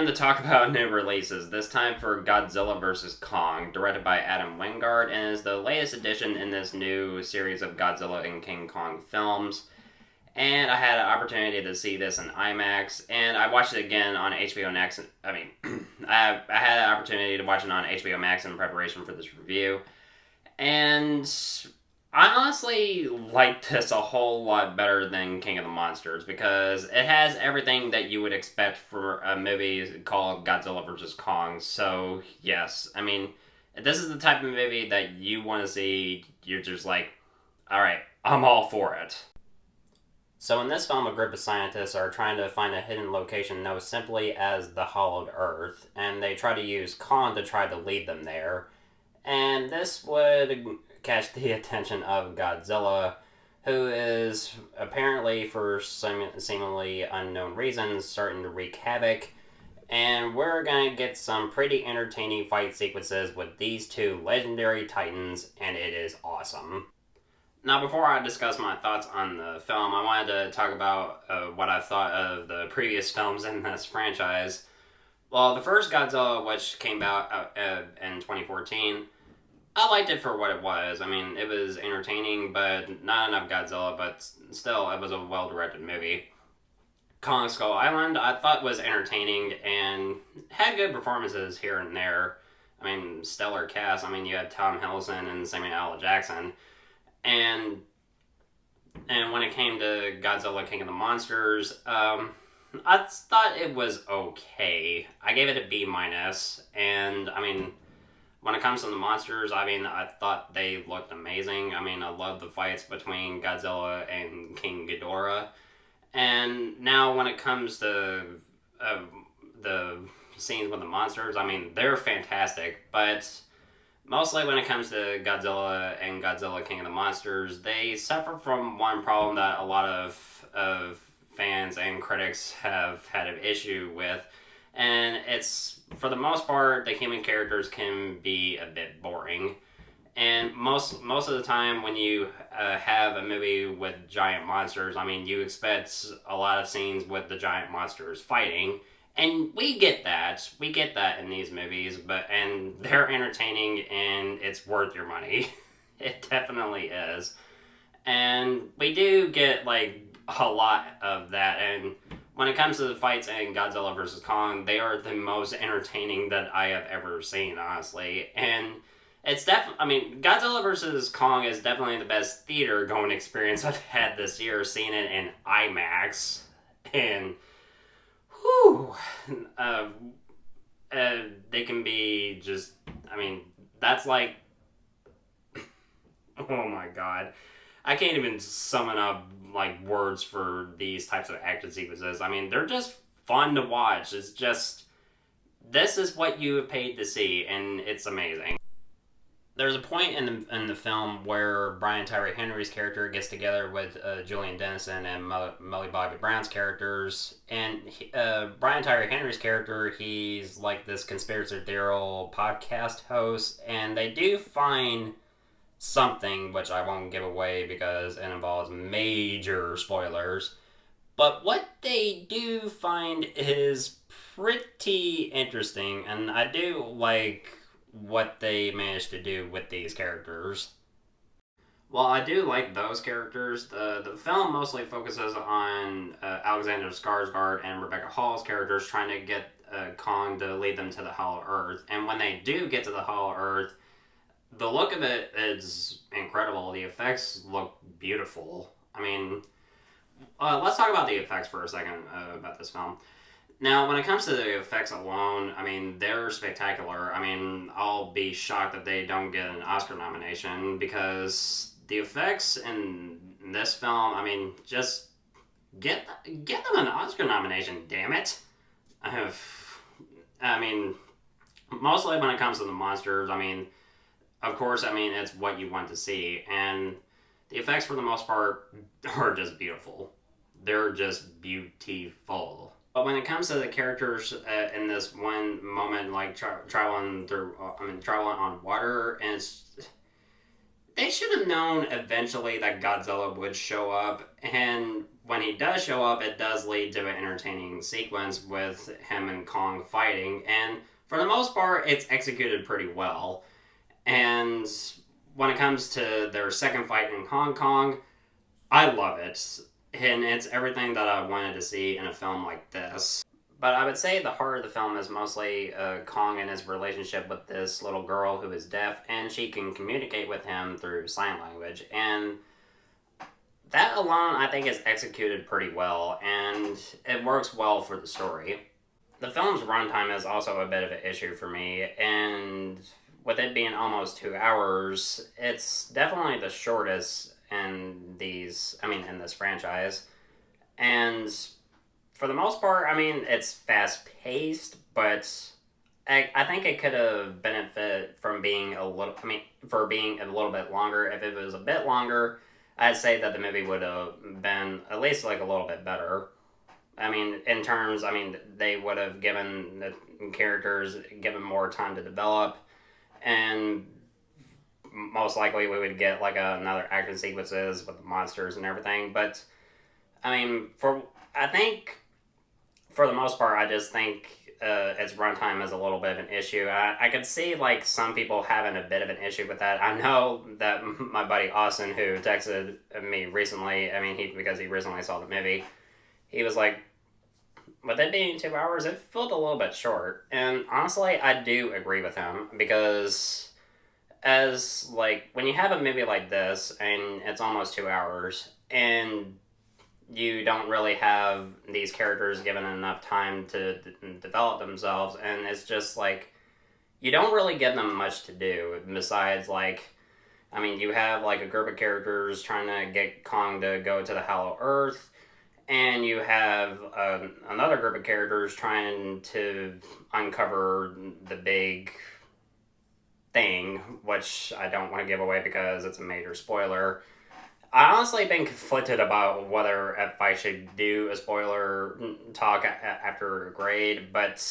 to talk about new releases, this time for Godzilla vs. Kong, directed by Adam Wingard, and is the latest addition in this new series of Godzilla and King Kong films. And I had an opportunity to see this in IMAX, and I watched it again on HBO Max. I had an opportunity to watch it on HBO Max in preparation for this review, and I honestly like this a whole lot better than King of the Monsters because it has everything that you would expect for a movie called Godzilla vs. Kong. So, yes, I mean, if this is the type of movie that you want to see, you're just like, alright, I'm all for it. So in this film, a group of scientists are trying to find a hidden location known simply as the Hollowed Earth, and they try to use Kong to try to lead them there. And this would catch the attention of Godzilla, who is apparently, for some seemingly unknown reasons, starting to wreak havoc. And we're going to get some pretty entertaining fight sequences with these two legendary titans, and it is awesome. Now, before I discuss my thoughts on the film, I wanted to talk about what I thought of the previous films in this franchise. Well, the first Godzilla, which came out in 2014, I liked it for what it was. I mean, it was entertaining, but not enough Godzilla, but still, it was a well-directed movie. Kong Skull Island, I thought was entertaining and had good performances here and there. I mean, stellar cast. I mean, you had Tom Hiddleston and Samuel L. Jackson. And when it came to Godzilla King of the Monsters, I thought it was okay. I gave it a B-, and I mean, when it comes to the monsters, I mean, I thought they looked amazing. I mean, I love the fights between Godzilla and King Ghidorah. And now when it comes to the scenes with the monsters, I mean, they're fantastic, but mostly when it comes to Godzilla and Godzilla King of the Monsters, they suffer from one problem that a lot of fans and critics have had an issue with, and it's, for the most part, the human characters can be a bit boring. And most of the time when you have a movie with giant monsters, I mean, you expect a lot of scenes with the giant monsters fighting. And we get that. We get that in these movies, and they're entertaining and it's worth your money. It definitely is. And we do get, like, a lot of that. And when it comes to the fights in Godzilla vs. Kong, they are the most entertaining that I have ever seen, honestly. And it's definitely, I mean, Godzilla vs. Kong is definitely the best theater going experience I've had this year, seeing it in IMAX. And whew, they can be just, I mean, that's like, oh my god. I can't even summon up, like, words for these types of action sequences. I mean, they're just fun to watch. It's just, this is what you have paid to see, and it's amazing. There's a point in the film where Brian Tyree Henry's character gets together with Julian Dennison and Millie Bobby Brown's characters, and Brian Tyree Henry's character, he's like this conspiracy theory podcast host, and they do find something, which I won't give away because it involves major spoilers, but what they do find is pretty interesting, and I do like what they managed to do with these characters. While I do like those characters, the film mostly focuses on Alexander Skarsgård and Rebecca Hall's characters trying to get Kong to lead them to the Hollow Earth, and when they do get to the Hollow Earth, the look of it is incredible. The effects look beautiful. I mean, let's talk about the effects for a second about this film. Now, when it comes to the effects alone, I mean, they're spectacular. I mean, I'll be shocked if they don't get an Oscar nomination because the effects in this film, I mean, just get them an Oscar nomination, damn it. I mean, mostly when it comes to the monsters, I mean, of course, I mean, it's what you want to see, and the effects for the most part are just beautiful. They're just beautiful. But when it comes to the characters in this one moment, like traveling on water, and they should have known eventually that Godzilla would show up, and when he does show up, it does lead to an entertaining sequence with him and Kong fighting, and for the most part, it's executed pretty well. And when it comes to their second fight in Hong Kong, I love it, and it's everything that I wanted to see in a film like this. But I would say the heart of the film is mostly Kong and his relationship with this little girl who is deaf, and she can communicate with him through sign language. And that alone, I think, is executed pretty well, and it works well for the story. The film's runtime is also a bit of an issue for me, and with it being almost 2 hours, it's definitely the shortest in in this franchise. And for the most part, it's fast-paced, but I think it could have benefited from being for being a little bit longer. If it was a bit longer, I'd say that the movie would have been at least a little bit better. In terms, they would have given the characters given more time to develop, and most likely we would get another action sequences with the monsters and everything. But for the most part, I just think its runtime is a little bit of an issue. I could see some people having a bit of an issue with that. I know that my buddy Austin, who texted me recently, because he recently saw the movie, he was like, with it being 2 hours, it felt a little bit short. And honestly, I do agree with him, because when you have a movie like this and it's almost 2 hours and you don't really have these characters given enough time to develop themselves, and it's just you don't really give them much to do besides you have a group of characters trying to get Kong to go to the Hollow Earth, and you have another group of characters trying to uncover the big thing, which I don't want to give away because it's a major spoiler. I honestly been conflicted about whether if I should do a spoiler talk after a grade, but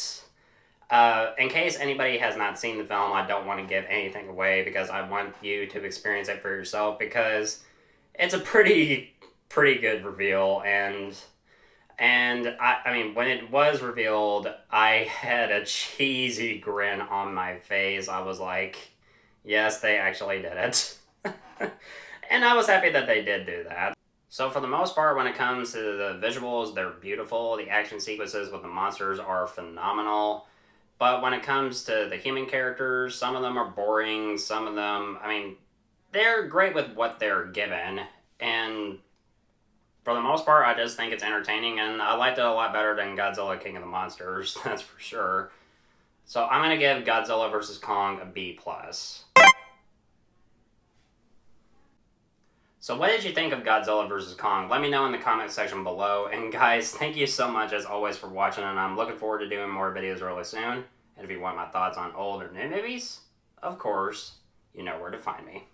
in case anybody has not seen the film, I don't want to give anything away because I want you to experience it for yourself, because it's a pretty good reveal, and when it was revealed, I had a cheesy grin on my face. I was like, yes, they actually did it. And I was happy that they did do that. So for the most part, when it comes to the visuals, they're beautiful. The action sequences with the monsters are phenomenal. But when it comes to the human characters, some of them are boring. Some of them, they're great with what they're given. And for the most part, I just think it's entertaining. And I liked it a lot better than Godzilla King of the Monsters, that's for sure. So I'm going to give Godzilla vs. Kong a B+. So what did you think of Godzilla vs. Kong? Let me know in the comment section below. And guys, thank you so much as always for watching, and I'm looking forward to doing more videos really soon. And if you want my thoughts on old or new movies, of course, you know where to find me.